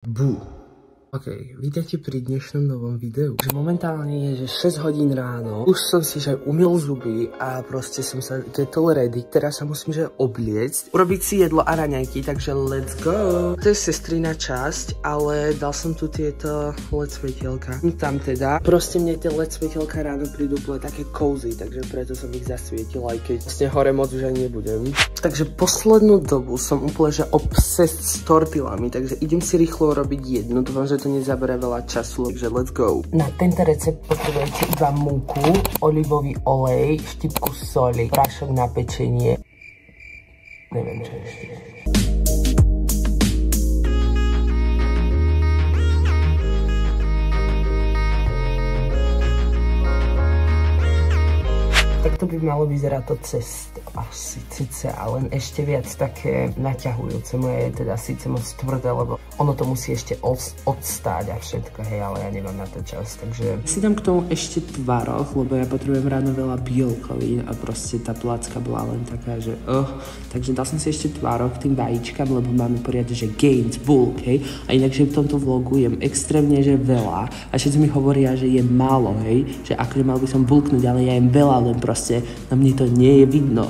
Bú. OK, vítajte pri dnešnom novom videu. Momentálne je, že 6 hodín ráno. Už som si že umyl zuby a proste som sa getol ready. Teraz sa musím že obliecť, urobiť si jedlo a raňajky, takže let's go. To je sestrina časť, ale dal som tu tieto LED svetielka. Tam teda. Proste mne tie LED svetielka ráno prídu úplne také cozy, takže preto som ich zasvietil, aj keď vlastne hore moc už ani nebudem. Takže poslednú dobu som úplne že obsessed s tortilami, takže idem si rýchlo robiť jednu. Dúfam, že to nezabere veľa času, takže let's go. Na tento recept potrebujete iba múku, olivový olej, štipku soli, prášok na pečenie. Neviem čo ešte. Takto by malo vyzerať to cesto. Asi síce, ale ešte viac také naťahujúce. Moje je teda síce moc tvrdé, lebo ono to musí ešte odstáť a všetko, hej, ale ja nemám na to čas, takže si dám k tomu ešte tvaroh, lebo ja potrebujem ráno veľa bielkovín a proste tá placka bola len taká, že takže dal som si ešte tvaroh k tým vajíčkam, lebo máme poriadne, že gains, bulk, hej, a inakže v tomto vlogu jem extrémne, že veľa a všetci mi hovoria, že je málo, hej, že akože mal by som bulknúť, ale ja jem veľa, len proste na mne to nie je vidno.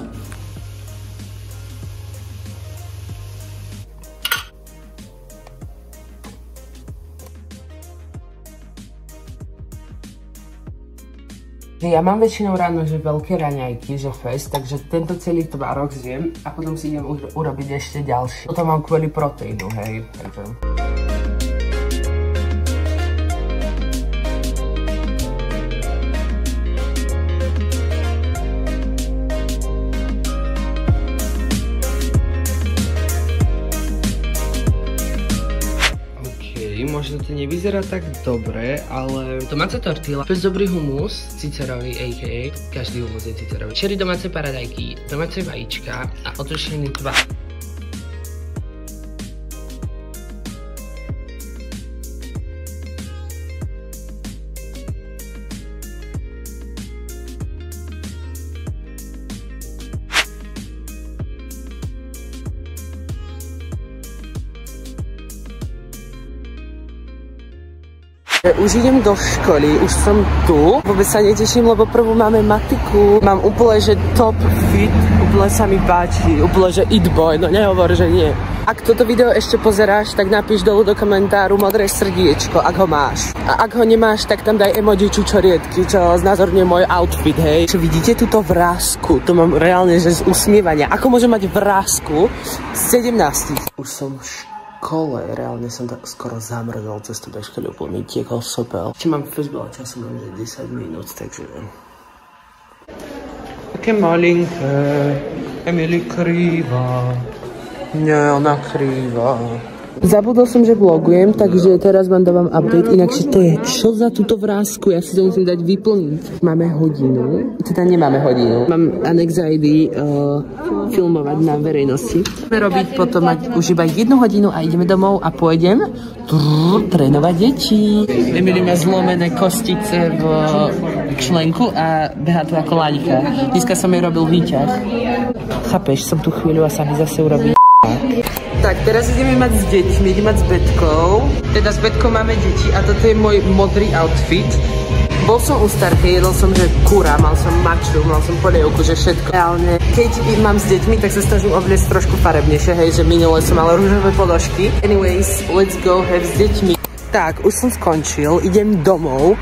Ja mám väčšinou ráno, že veľké raňajky, že fest, takže tento celý tvarok zjem a potom si idem urobiť ešte ďalší. Toto mám kvôli proteínu, hej, takže... Možno to nevyzerá tak dobre, ale domáca tortilla, bez dobrý humus, cicerový, a.k.a. každý humus je cicerový. Čeri domáce paradajky, domáce vajíčka a otušený tvar. Už idem do školy, už som tu. Vôbec sa neteším, lebo prvú máme matiku. Mám úplne, že top fit, úplne sa mi páči, úplne, že it boy, no nehovor, že nie. Ak toto video ešte pozeráš, tak napíš dolu do komentáru modré srdiečko, ak ho máš. A ak ho nemáš, tak tam daj emoji čučoriedky, čo znázorňuje môj outfit, hej. Čo vidíte túto vrásku, to mám reálne, že z usmievania. Ako môžem mať vrásku z 17? Už som kole, reálne som tak skoro zamrzol cestu do školy, úplne mi tiekol sopel. Ešte mám fest veľa času, mám 10 minút, takže... Také malinké, Emily krýva. Nie, ona krýva. Zabudol som, že vlogujem, takže teraz vám dávam update, inakšie to je čo za túto vrásku, ja si to musím dať vyplniť. Máme hodinu, teda nemáme hodinu, mám anxiety filmovať na verejnosti. Budeme robiť potom mať už iba 1 hodinu a ideme domov a pôjdem trénovať deti. Emily má zlomené kostice v členku a behá tu ako laňka. Dneska som jej robil výťah. Chápeš, som tu chvíľu a sa mi zase urobí. Tak, teraz ideme mať s deťmi, ideme mať s Betkou. Teda s Betkou máme deti a toto je môj modrý outfit. Bol som u starky, jedol som, že kura, mal som mačru, mal som polievku, že všetko. Reálne, keď mám s deťmi, tak sa snažím obliecť trošku farebnejšie, hej, že minule som mal rúžové ponožky. Anyways, let's go have s deťmi. Tak, už som skončil, idem domov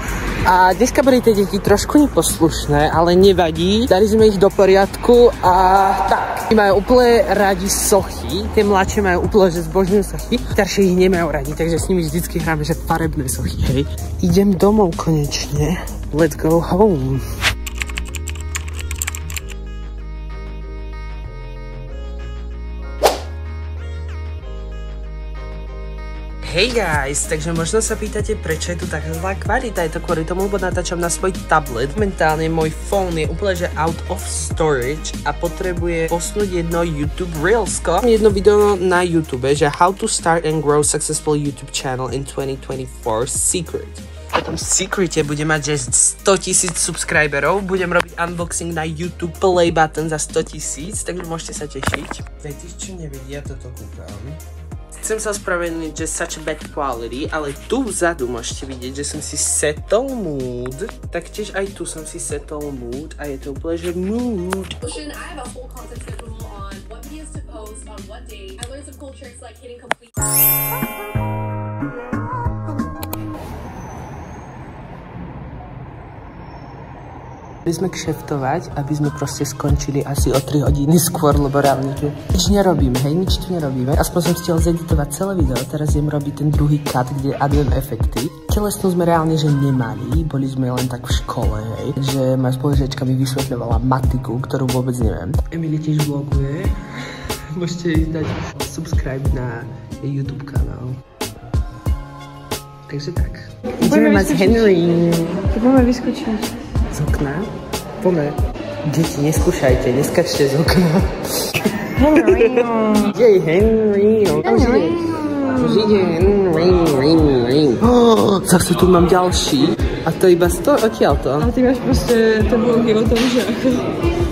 a dneska boli tie deti trošku neposlušné, ale nevadí. Dali sme ich do poriadku a tak. Majú úplne radi sochy, tie mladšie majú úplne že zbožňujú sochy, staršie ich nemajú radi, takže s nimi vždycky hráme, že farebné sochy, hej. Idem domov konečne, let's go home. Hey guys, takže možno sa pýtate, prečo je tu taká zlá kvalita. Je to kvôli tomu, lebo natáčam na svoj tablet. Momentálne môj phone je úplne že out of storage a potrebuje posnúť jedno YouTube Reelsko. Jedno video na YouTube, že How to start and grow successful YouTube channel in 2024 secret. Po tom secrete budem mať, že 100 000 subscriberov, budem robiť unboxing na YouTube play button za 100 000, takže môžete sa tešiť. Viete, čo nevedia, toto kúkam. Chcem sa ospravedlniť, že such a bad quality, ale tu vzadu môžete vidieť, že som si setol mood. Taktiež aj tu som si setol mood a je to úplne, že mood. I have a whole content schedule on what videos to post on what day. I learned some cool tricks like hitting complete. Aby sme kšeftovať, aby sme proste skončili asi o 3 hodiny skôr, lebo reálne tu nič nerobíme, hej, nič tu nerobíme. Aspoň som chcel zeditovať celé video, teraz idem robiť ten druhý cut, kde adujem efekty. Telesnú sme reálne, že nemali, boli sme len tak v škole, hej. Takže moja spolužiačka mi vysvetľovala matiku, ktorú vôbec neviem. Emily tiež vloguje, môžete dať subscribe na YouTube kanál. Takže tak. Ideme mať Henry. Ideme vyskočiť. Z okna? Poďme. Deti, neskúšajte, neskačte z okna. Henry. Jej, Henry. Žide, Henry. Zase tu mám ďalší. A to iba z toho, odtiaľto. A ty máš proste tie blogy o tom, že ako...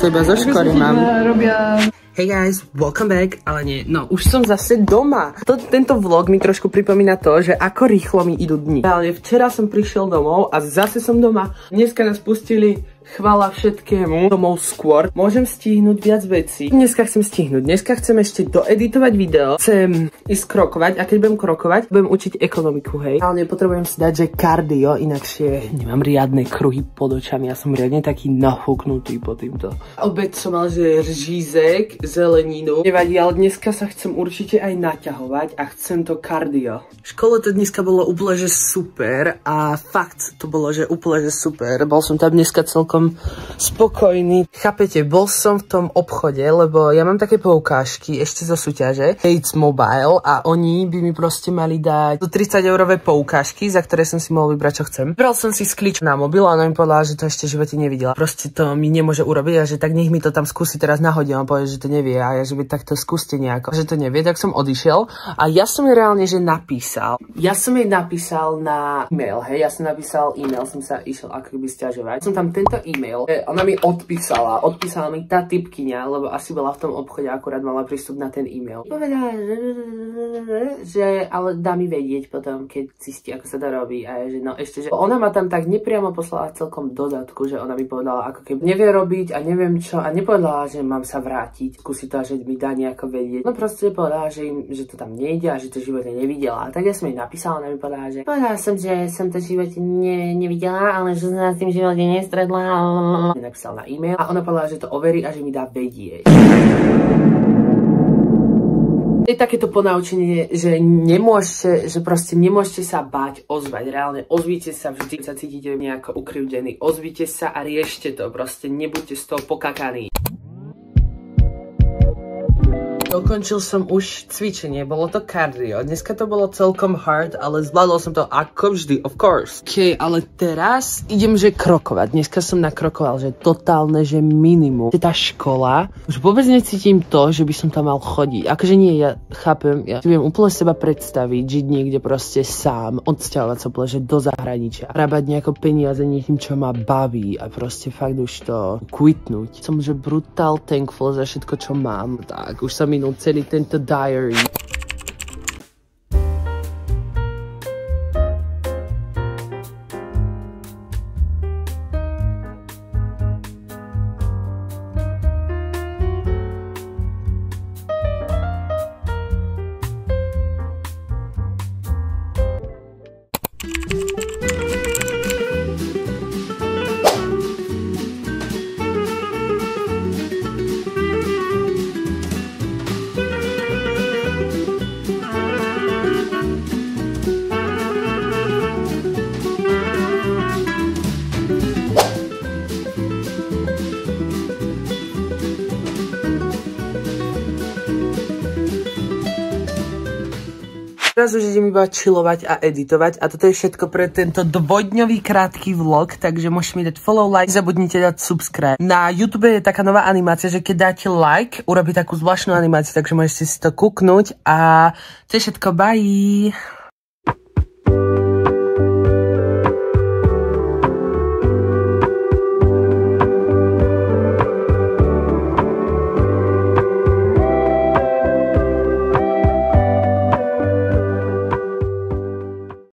To iba zo školy mám. Robia... Hey guys, welcome back, ale nie, no už som zase doma. Tento vlog mi trošku pripomína to, že ako rýchlo mi idú dni. Ale včera som prišiel domov a zase som doma. Dneska nás pustili, chvála všetkému, domov skôr. Môžem stihnúť viac vecí. Dneska chcem stihnúť, dneska chcem ešte doeditovať video. Chcem ísť krokovať a keď budem krokovať, budem učiť ekonomiku, hej. Ale potrebujem si dať, že kardio, inakšie nemám riadne kruhy pod očami. Ja som riadne taký nafúknutý po týmto. Obed som mal, že řízek, zeleninu. Nevadí, ale dneska sa chcem určite aj naťahovať a chcem to kardio. V škole to dneska bolo úplne, že super a fakt to bolo, že úplne, že super. Bol som tam dneska celkom spokojný. Chápete, bol som v tom obchode, lebo ja mám také poukážky ešte zo súťaže Hates Mobile a oni by mi proste mali dať 30-eurové poukážky, za ktoré som si mohol vybrať, čo chcem. Vybral som si sklič na mobil a ona mi povedala, že to ešte v živote nevidela. Proste to mi nemôže urobiť a že tak nech mi to tam skúsi teraz nahodí. On povie, že to nevie a ja, že by takto skúste nejako. Že to nevie, tak som odišiel a ja som jej reálne, že napísal. Ja som jej napísal na e-mail, hej, ja som napísal e-mail, som sa išiel ako keby sťažovať. Som tam tento e-mail, ona mi odpísala mi tá typkyňa, lebo asi bola v tom obchode, akurát mala prístup na ten e-mail. Povedala, že ale dá mi vedieť potom, keď zistí, ako sa to robí a že no ešte, že ona ma tam tak nepriamo poslala celkom dodatku, že ona mi povedala, ako keby nevie robiť a neviem čo a nepovedala, že mám sa vrátiť, skúsiť to, že mi dá nejako vedieť. No proste povedala, že to tam nejde a že to v živote nevidela. Tak ja som jej napísala, ona mi povedala, že povedala som, že som to v živote nevidela, ale že sa s tým živote nestredla. Napísal na e-mail a ona povedala, že to overí a že mi dá vedieť. Je takéto ponaučenie, že nemôžete, že proste nemôžete sa báť ozvať. Reálne ozvíte sa vždy, sa cítite nejako ukryvdený. Ozvíte sa a riešte to. Proste nebuďte z toho pokakaní. Dokončil som už cvičenie, bolo to kardio. Dneska to bolo celkom hard, ale zvládol som to ako vždy, of course. Ok, ale teraz idem, že krokovať. Dneska som nakrokoval, že totálne, že minimum. Tá škola, už vôbec necítim to, že by som tam mal chodiť. Akože nie, ja chápem, ja viem úplne seba predstaviť, žiť niekde proste sám, odsťahovať sa úplne, že do zahraničia, rábať nejako peniaze niekým, čo ma baví a proste fakt už to quitnúť. Som že brutál thankful za všetko, čo mám. Tak, už sa minul celý tento diary. Teraz už idem iba chillovať a editovať a toto je všetko pre tento dvojdňový krátky vlog, takže môžete mi dať follow, like, nezabudnite dať subscribe. Na YouTube je taká nová animácia, že keď dáte like, urobí takú zvláštnu animáciu, takže môžete si to kúknúť a to je všetko, bye!